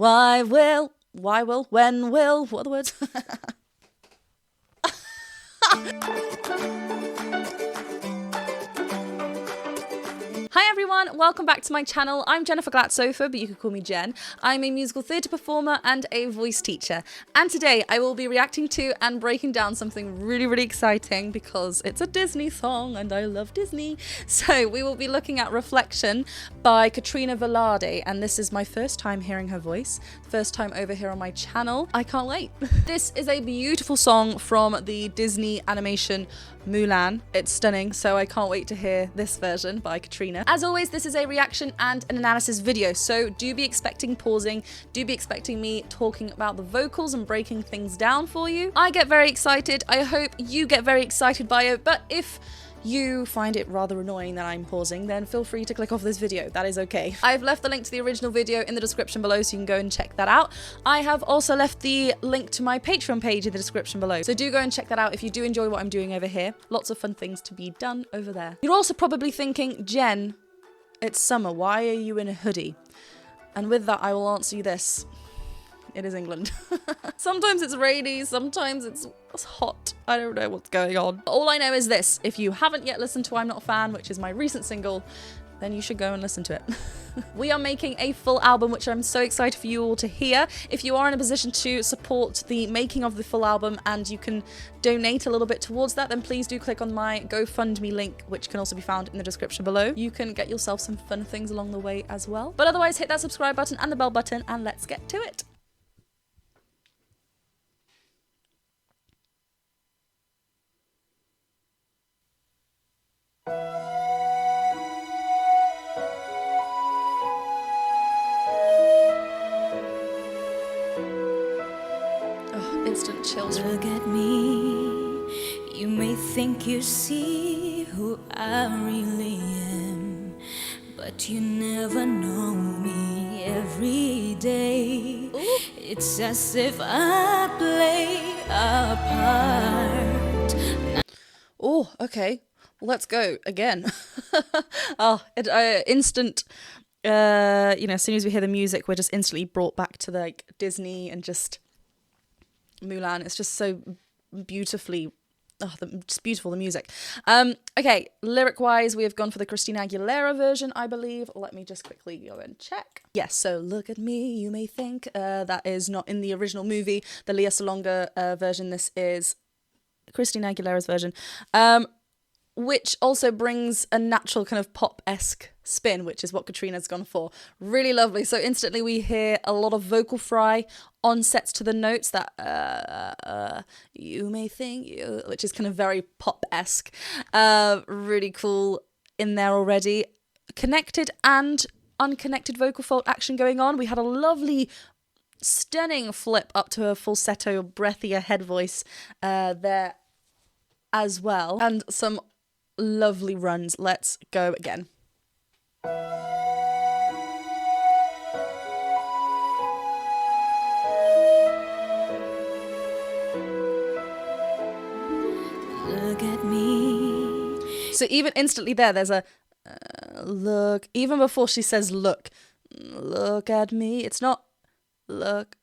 Why will, when will, what are the words? Hi everyone, welcome back to my channel. I'm Jennifer Glatzhofer, but you can call me Jen. I'm a musical theatre performer and a voice teacher. And today I will be reacting to and breaking down something really exciting because it's a Disney song and I love Disney. So we will be looking at Reflection by KatrinaVelarde, and this is my first time hearing her voice, first time over here on my channel. I can't wait. This is a beautiful song from the Disney animation Mulan. It's stunning, so I can't wait to hear this version by Katrina. As always, this is a reaction and an analysis video, so do be expecting pausing, do be expecting me talking about the vocals and breaking things down for you. I get very excited, I hope you get very excited by it, but if you find it rather annoying that I'm pausing, then feel free to click off this video. That is okay. I've left the link to the original video in the description below so you can go and check that out. I have also left the link to my Patreon page in the description below. So do go and check that out if you do enjoy what I'm doing over here. Lots of fun things to be done over there. You're also probably thinking, Jen, it's summer. Why are you in a hoodie? And with that, I will answer you this. It is England. Sometimes it's rainy, sometimes it's hot. I don't know what's going on. All I know is this: if you haven't yet listened to I'm Not a Fan, which is my recent single, then you should go and listen to it. We are making a full album, which I'm so excited for you all to hear. If you are in a position to support the making of the full album and you can donate a little bit towards that, then please do click on my GoFundMe link, which can also be found in the description below. You can get yourself some fun things along the way as well. But otherwise, hit that subscribe button and the bell button, and let's get to it. Instant chills. Look at me, you may think you see who I really am, but you never know me every day. Ooh. It's as if I play a part. Oh, okay. Well, let's go again. Instant. You know, as soon as we hear the music, we're just instantly brought back to like Disney and just Mulan. It's just so beautifully, just beautiful, the music. Okay, lyric-wise, we have gone for the Christina Aguilera version, I believe. Let me just quickly go and check. Yes, so look at me, you may think. That is not in the original movie, the Lea Salonga version. This is Christina Aguilera's version, which also brings a natural kind of pop-esque spin, which is what Katrina's gone for. Really lovely. So instantly we hear a lot of vocal fry onsets to the notes that you may think you, which is kind of very pop-esque. Really cool in there already. Connected and unconnected vocal fold action going on. We had a lovely, stunning flip up to a falsetto, breathier head voice there as well. And some lovely runs. Let's go again. Look at me. So even instantly there's a look, even before she says look at me. It's not look.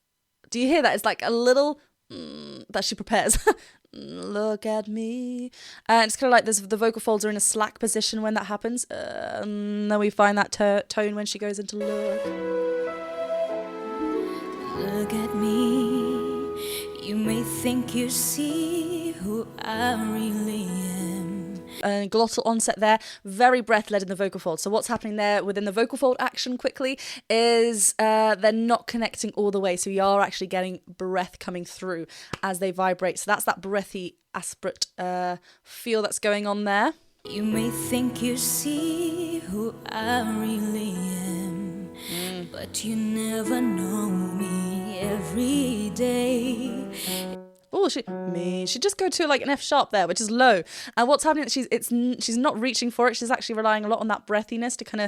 Do you hear that? It's like a little that she prepares. Look at me. And it's kind of like this, the vocal folds are in a slack position when that happens. And then we find that tone when she goes into look. Look at me, you may think you see who I really am. And glottal onset there, very breath-led in the vocal fold. So what's happening there within the vocal fold action quickly is they're not connecting all the way. So you are actually getting breath coming through as they vibrate. So that's that breathy, aspirate feel that's going on there. You may think you see who I really am, but you never know me every day. Oh, she just go to like an F sharp there, which is low. And what's happening? She's not reaching for it. She's actually relying a lot on that breathiness to kind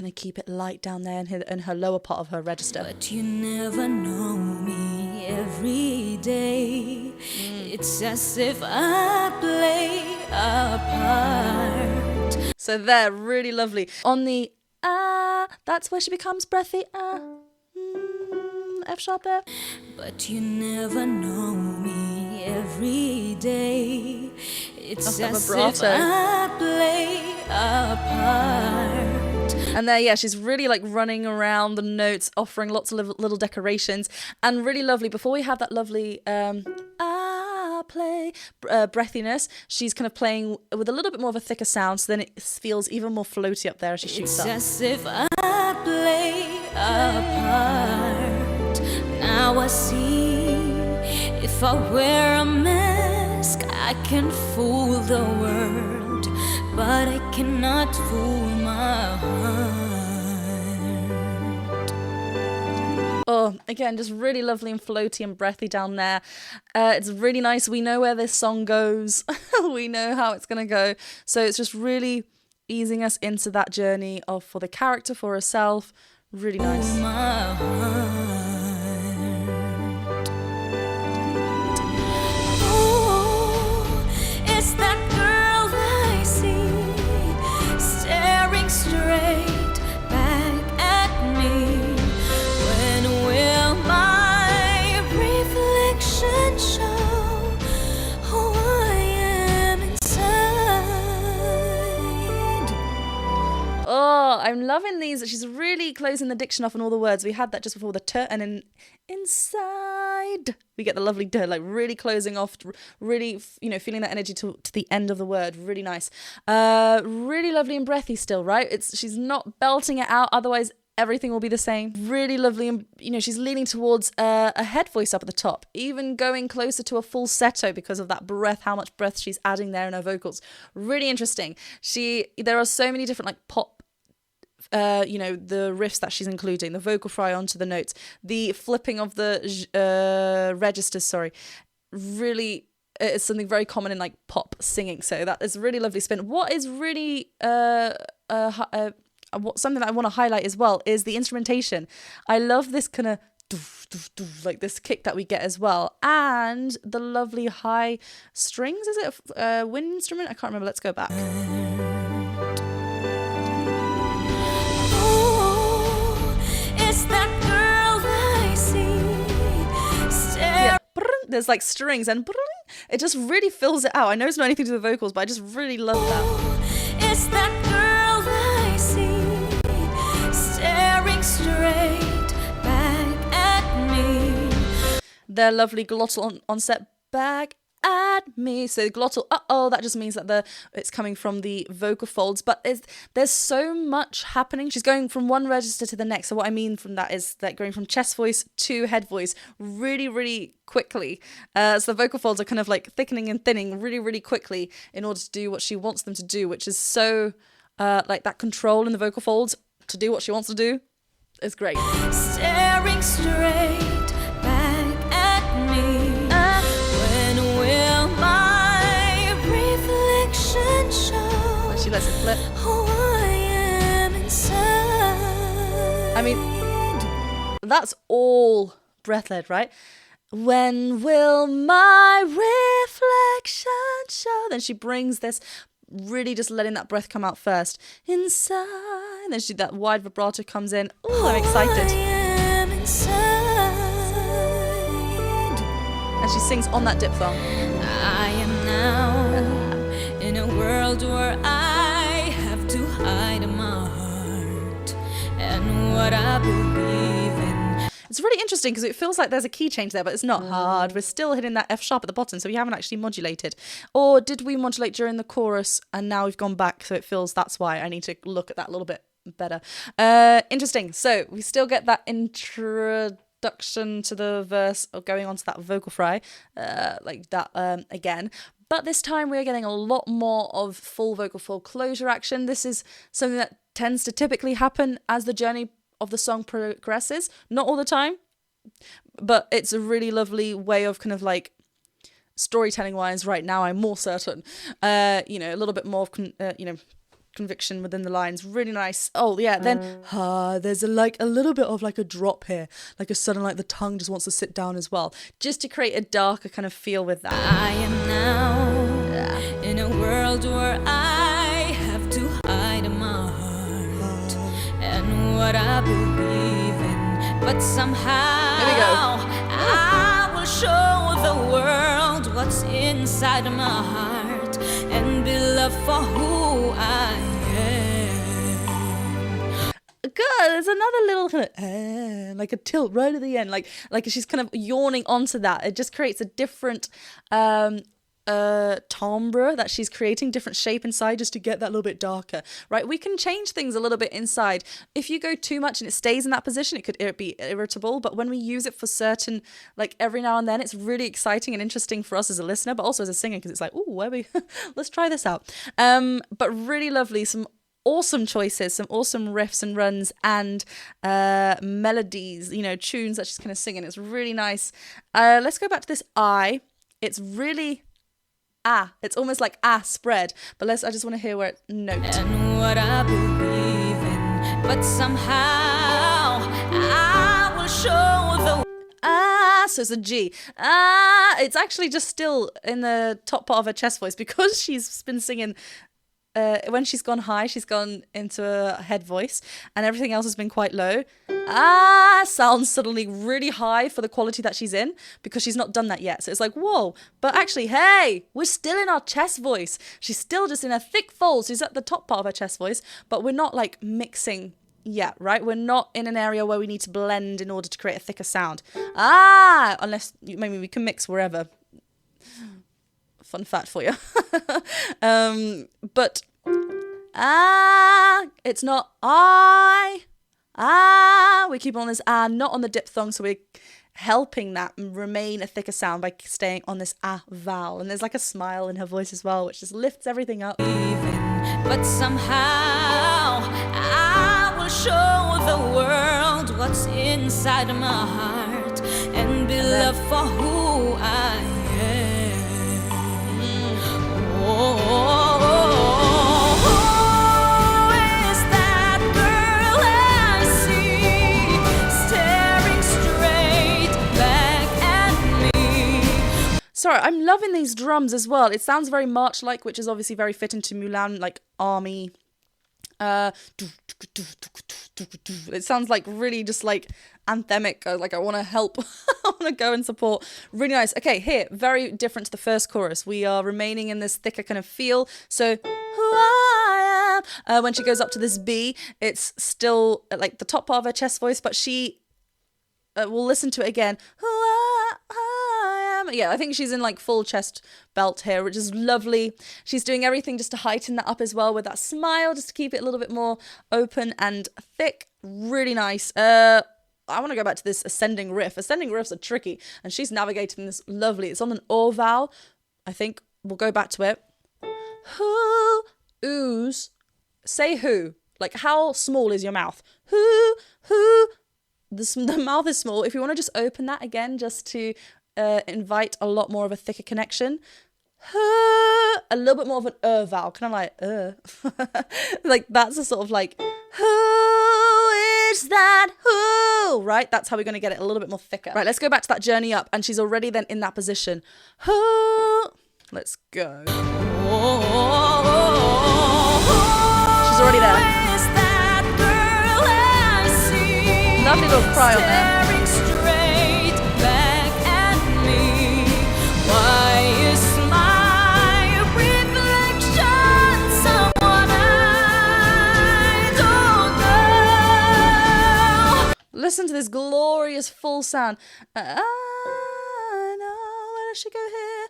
of keep it light down there in her lower part of her register. But you never know me every day. It's as if I play a part. So they're really lovely. On the That's where she becomes breathy. F sharp there. But you never know me every day. It's as if I play a part. And there, yeah, she's really like running around the notes, offering lots of little decorations, and really lovely. Before we have that lovely play breathiness, she's kind of playing with a little bit more of a thicker sound, so then it feels even more floaty up there as she shoots up. It's as if I play a part. Now I see, if I wear a mask, I can fool the world, but I cannot fool my heart. Oh, again, just really lovely and floaty and breathy down there. It's really nice. We know where this song goes. We know how it's going to go. So it's just really easing us into that journey for the character, for herself. Really nice. Oh, my heart. Oh, it's that girl I see staring straight back at me. When will my reflection show who I am inside? Oh, I'm loving these. She's really closing the diction off on all the words. We had that just before the t, and then inside we get the lovely d, like really closing off, really, you know, feeling that energy to the end of the word. Really nice. Really lovely and breathy still, right? She's not belting it out, otherwise everything will be the same. Really lovely, and you know, she's leaning towards a head voice up at the top, even going closer to a falsetto because of that breath, how much breath she's adding there in her vocals. Really interesting. There are so many different like pop, you know, the riffs that she's including, the vocal fry onto the notes, the flipping of the registers, really, it's something very common in like pop singing. So that is really lovely spin. What is really something that I want to highlight as well is the instrumentation. I love this kind of like this kick that we get as well, and the lovely high strings. Is it a wind instrument? I can't remember. Let's go back. There's like strings and it just really fills it out. I know it's not anything to do with the vocals, but I just really love that. It's that girl I see staring straight back at me. Their lovely glottal onset, back at me. So glottal, that just means that it's coming from the vocal folds, but there's so much happening. She's going from one register to the next. So what I mean from that is that going from chest voice to head voice really, really quickly. So the vocal folds are kind of like thickening and thinning really, really quickly in order to do what she wants them to do, which is so like that control in the vocal folds to do what she wants to do is great. Staring straight back at me. When will my reflection show? And she lets it flip. Who I am inside. I mean, that's all breath-led, right? When will my reflection show? Then she brings this, really just letting that breath come out first. Inside. Then that wide vibrato comes in. Oh, I'm excited. I am inside. And she sings on that diphthong. I am now in a world where I have to hide my heart and what I believe in. It's really interesting because it feels like there's a key change there, but it's not hard. We're still hitting that F sharp at the bottom, so we haven't actually modulated. Or did we modulate during the chorus and now we've gone back, so it feels that's why I need to look at that a little bit better. Interesting. So we still get that introduction to the verse or going on to that vocal fry, like that again. But this time we're getting a lot more of full vocal fold closure action. This is something that tends to typically happen as the journey of the song progresses. Not all the time, but it's a really lovely way of kind of like storytelling wise right now. I'm more certain, a little bit more of, conviction within the lines. Really nice. Oh yeah, then there's a little bit of like a drop here, like a sudden, like the tongue just wants to sit down as well, just to create a darker kind of feel with that. I am now in a world where I have to hide my heart and what I believe in, but somehow There we go. I will show the world what's inside my heart and be loved for who I am. Good. There's another little kind of like a tilt right at the end, like she's kind of yawning onto that. It just creates a different timbre that she's creating, different shape inside, just to get that little bit darker, right? We can change things a little bit inside. If you go too much and it stays in that position, it could be irritable, but when we use it for certain, like every now and then, it's really exciting and interesting for us as a listener, but also as a singer, because it's like, ooh, let's try this out. But really lovely, some awesome choices, some awesome riffs and runs and melodies, tunes that she's kind of singing. It's really nice. Let's go back to this I. It's really it's almost like spread, but I just want to hear where it's note. And what I believe in, but somehow I will show the so it's a G. It's actually just still in the top part of her chest voice, because she's been singing. When she's gone high, she's gone into a head voice, and everything else has been quite low. Sounds suddenly really high for the quality that she's in, because she's not done that yet. So it's like, whoa, but actually, hey, we're still in our chest voice. She's still just in a thick fold. She's at the top part of her chest voice, but we're not like mixing yet, right? We're not in an area where we need to blend in order to create a thicker sound. Unless maybe we can mix wherever. Fun fact for you. But it's not we keep on this not on the diphthong, so we're helping that remain a thicker sound by staying on this vowel. And there's like a smile in her voice as well, which just lifts everything up. But somehow I will show the world what's inside my heart and be loved for who I am. Is that girl I see staring straight back at me? Sorry, I'm loving these drums as well. It sounds very march-like, which is obviously very fitting to Mulan, like army. It sounds like really just like anthemic, like I want to help. I want to go and support. Really nice. Okay, here, very different to the first chorus. We are remaining in this thicker kind of feel. So who I am, when she goes up to this B, it's still like the top part of her chest voice, but she we'll listen to it again. Who I am. Yeah, I think she's in like full chest belt here, which is lovely. She's doing everything just to heighten that up as well with that smile, just to keep it a little bit more open and thick. Really nice. I want to go back to this ascending riff. Ascending riffs are tricky, and she's navigating this lovely. It's on an O vowel. I think we'll go back to it. Who, oohs, say who. Like, how small is your mouth? Who, the mouth is small. If you want to just open that again, just to invite a lot more of a thicker connection. A little bit more of an vowel, kind of like like that's a sort of like who is that who, right? That's how we're going to get it a little bit more thicker. Right, let's go back to that journey up, and she's already then in that position. Who, let's go. She's already there. Lovely little cry on there. Listen to this glorious full sound. I know, where does she go here?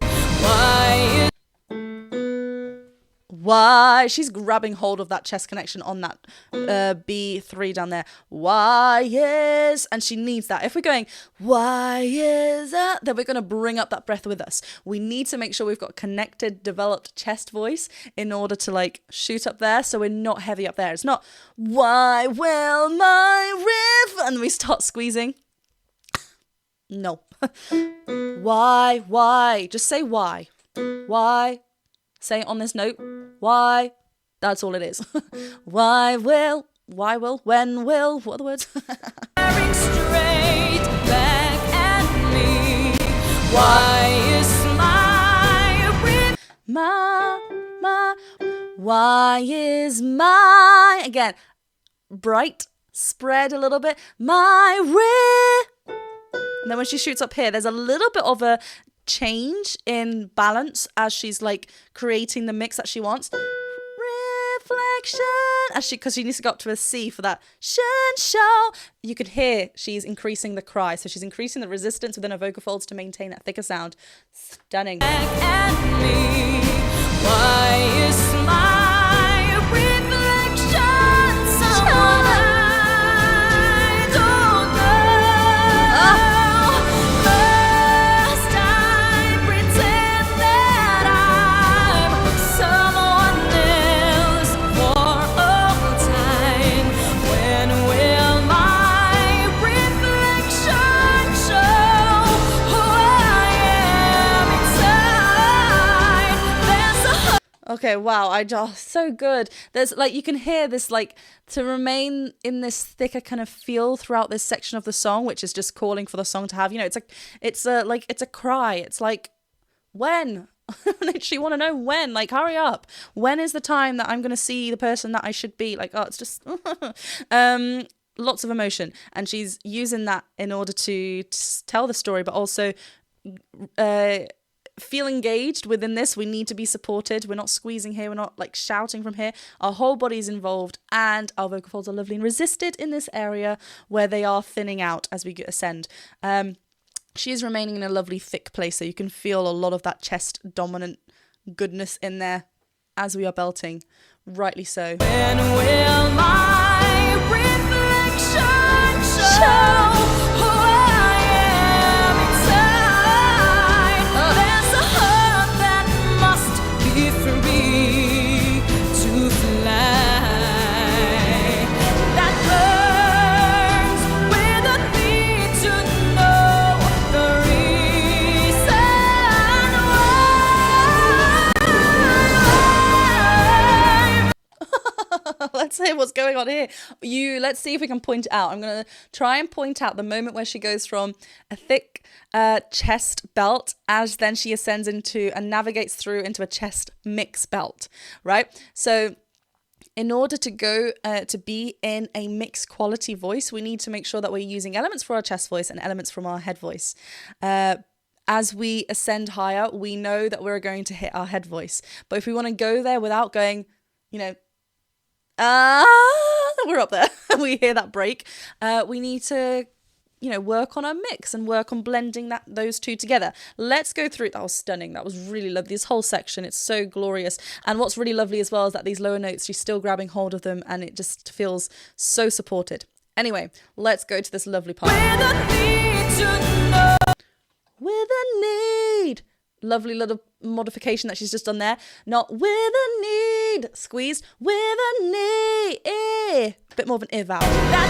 Why? She's grabbing hold of that chest connection on that B3 down there. Why is, and she needs that. If we're going, why is that? Then we're going to bring up that breath with us. We need to make sure we've got connected, developed chest voice in order to like shoot up there, so we're not heavy up there. It's not, why will my riff? And we start squeezing. No. Why? Just say why. Why? Say it on this note. Why? That's all it is. When will? What are the words? Staring straight back at me. Why is why is my, again, bright, spread a little bit. My re. And then when she shoots up here, there's a little bit of a change in balance as she's like creating the mix that she wants. Reflection, because she needs to go up to a C for that show. You could hear she's increasing the cry, so she's increasing the resistance within her vocal folds to maintain that thicker sound. Stunning. Why is my reflection someone I don't know? First I pretend that I'm someone else for all time. When will my reflection show who I am inside? Okay, wow, so good. There's like, you can hear this, like, to remain in this thicker kind of feel throughout this section of the song, which is just calling for the song to have, you know, it's a cry. It's like, when? Literally want to know when, like, hurry up. When is the time that I'm going to see the person that I should be? Like, oh, it's just, lots of emotion. And she's using that in order to tell the story, but also, feel engaged within this. We need to be supported. We're not squeezing here. We're not like shouting from here. Our whole body's involved, and our vocal folds are lovely and resisted in this area where they are thinning out as we ascend. She is remaining in a lovely thick place, so you can feel a lot of that chest dominant goodness in there as we are belting. Rightly so. When will my reflection show who I am inside? There's a heart that must be free to fly, that burns with a need to know the reason why. Let's hear what's going on here. Let's see if we can point it out. I'm going to try and point out the moment where she goes from a thick chest belt as then she ascends into and navigates through into a chest mix belt, right? So in order to go to be in a mixed quality voice, we need to make sure that we're using elements for our chest voice and elements from our head voice. As we ascend higher, we know that we're going to hit our head voice. But if we want to go there without going, you know, we're up there. We hear that break. We need to, you know, work on our mix and work on blending those two together. Let's go through. That was stunning. That was really lovely. This whole section, it's so glorious. And what's really lovely as well is that these lower notes, she's still grabbing hold of them, and it just feels so supported. Anyway, let's go to this lovely part. With a need to know. With a need. Lovely little modification that she's just done there. Not with a need. Squeezed. With a need. Bit more of an I vowel. That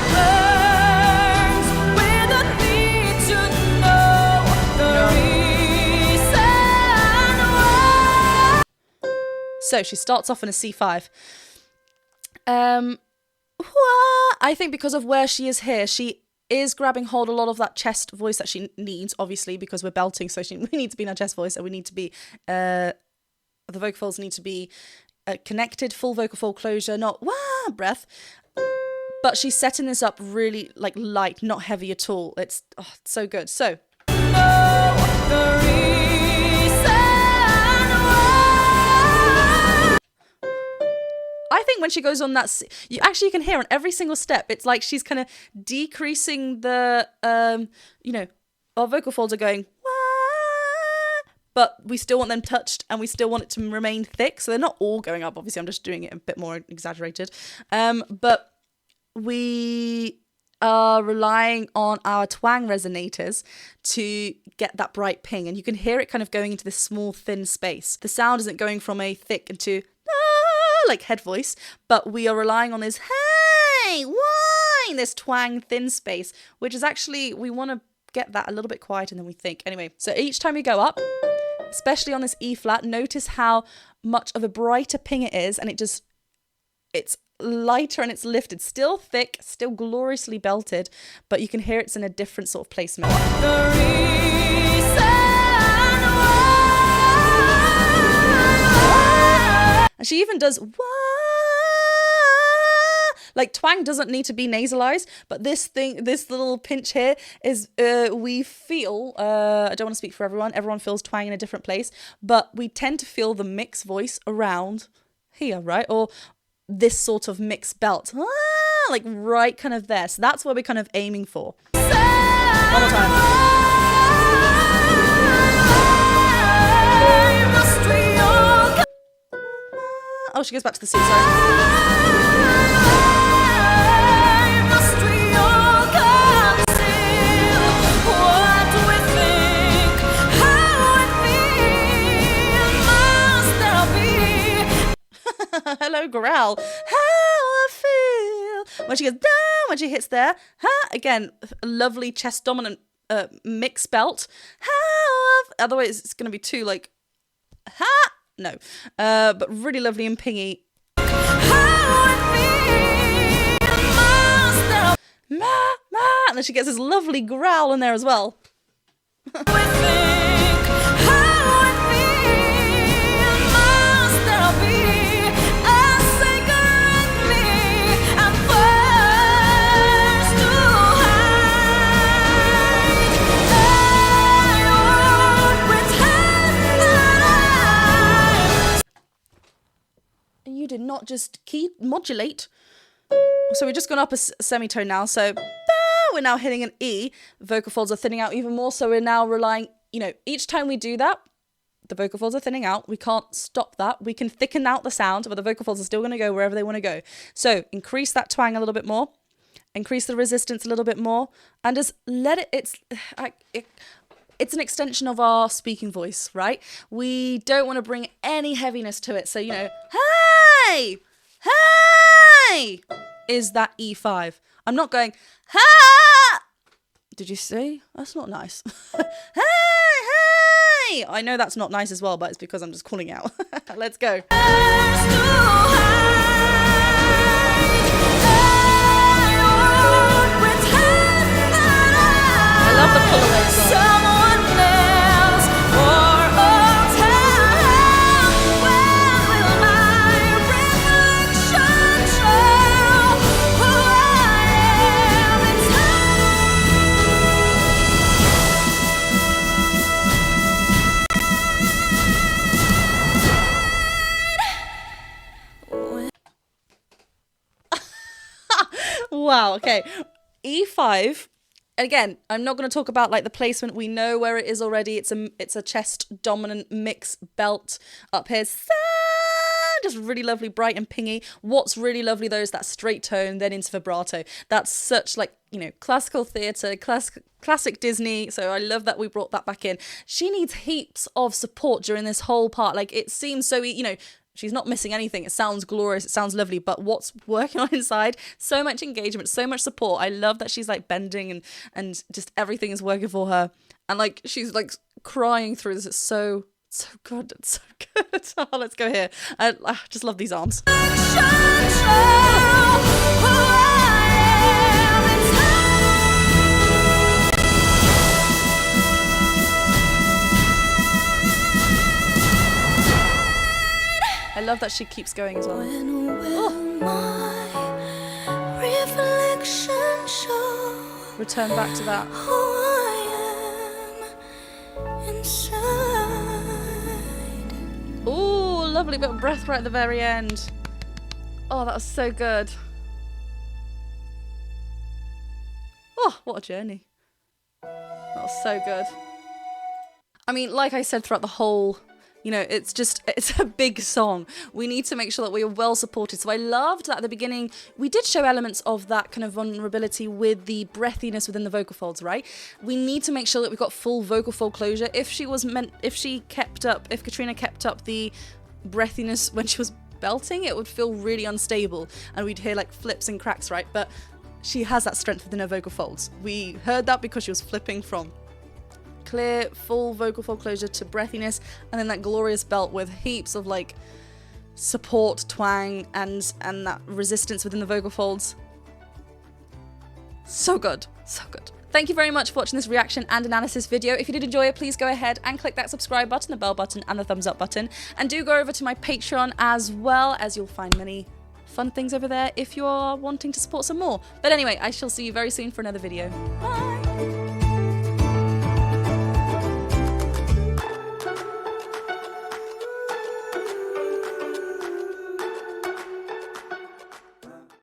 burns with a need to know the reason why. So she starts off in a C5. I think because of where she is here, she is grabbing hold a lot of that chest voice that she needs, obviously, because we're belting, so we need to be in our chest voice, and we need to be, the vocal folds need to be connected, full vocal fold closure, not wah, breath. But she's setting this up really like light, not heavy at all. It's so good. So. I think when she goes on that, you can hear on every single step, it's like she's kind of decreasing the, you know, our vocal folds are going, wah, but we still want them touched and we still want it to remain thick. So they're not all going up. Obviously, I'm just doing it a bit more exaggerated. But we are relying on our twang resonators to get that bright ping. And you can hear it kind of going into this small, thin space. The sound isn't going from a thick into like head voice, but we are relying on this hey, why, this twang thin space, which is actually, we want to get that a little bit quieter than we think. Anyway, so each time we go up, especially on this E flat, notice how much of a brighter ping it is, and it's lighter and it's lifted, still thick, still gloriously belted, but you can hear it's in a different sort of placement. And she even does wah, Like twang doesn't need to be nasalized, but this little pinch here is, we feel, I don't want to speak for everyone. Everyone feels twang in a different place, but we tend to feel the mixed voice around here, right? Or this sort of mixed belt, like right kind of there. So that's what we're kind of aiming for. One more time. Oh, she goes back to the C, sorry. Hello, growl. How I feel. When she goes down, when she hits there. Again, a lovely chest dominant mix belt. Otherwise, it's going to be too like, no, but really lovely and pingy. And then she gets this lovely growl in there as well. You did not just key modulate. So we've just gone up a semitone now. So we're now hitting an E. Vocal folds are thinning out even more. So we're now relying, each time we do that, the vocal folds are thinning out. We can't stop that. We can thicken out the sound, but the vocal folds are still going to go wherever they want to go. So increase that twang a little bit more. Increase the resistance a little bit more. And just let it, it's an extension of our speaking voice, right? We don't want to bring any heaviness to it. So, hey, is that E5. I'm not going, ha! Did you see? That's not nice. Hey! I know that's not nice as well, but it's because I'm just calling out. Let's go. I love the pull-away as well. Wow, okay. E5, again, I'm not going to talk about like the placement. We know where it is already. It's a chest dominant mix belt up here. Just really lovely, bright and pingy. What's really lovely though is that straight tone, then into vibrato. That's such like, classical theatre, classic Disney. So I love that we brought that back in. She needs heaps of support during this whole part. Like it seems so, she's not missing anything. It sounds glorious. It sounds lovely. But what's working on inside? So much engagement, so much support. I love that she's like bending and just everything is working for her. And like she's like crying through this. It's so good. It's so good. Oh, let's go here. I just love these arms. I love that she keeps going as well. When will my reflection show? Return back to that. Who I am inside. Ooh, lovely bit of breath right at the very end. Oh, that was so good. Oh, what a journey. That was so good. I mean, like I said throughout the whole, it's a big song. We need to make sure that we are well supported. So I loved that at the beginning, we did show elements of that kind of vulnerability with the breathiness within the vocal folds, right? We need to make sure that we've got full vocal fold closure. If Katrina kept up the breathiness when she was belting, it would feel really unstable and we'd hear like flips and cracks, right? But she has that strength within her vocal folds. We heard that because she was flipping from clear, full vocal fold closure to breathiness, and then that glorious belt with heaps of like support, twang, and that resistance within the vocal folds. So good, so good. Thank you very much for watching this reaction and analysis video. If you did enjoy it, please go ahead and click that subscribe button, the bell button, and the thumbs up button. And do go over to my Patreon as well, as you'll find many fun things over there if you are wanting to support some more. But anyway, I shall see you very soon for another video. Bye!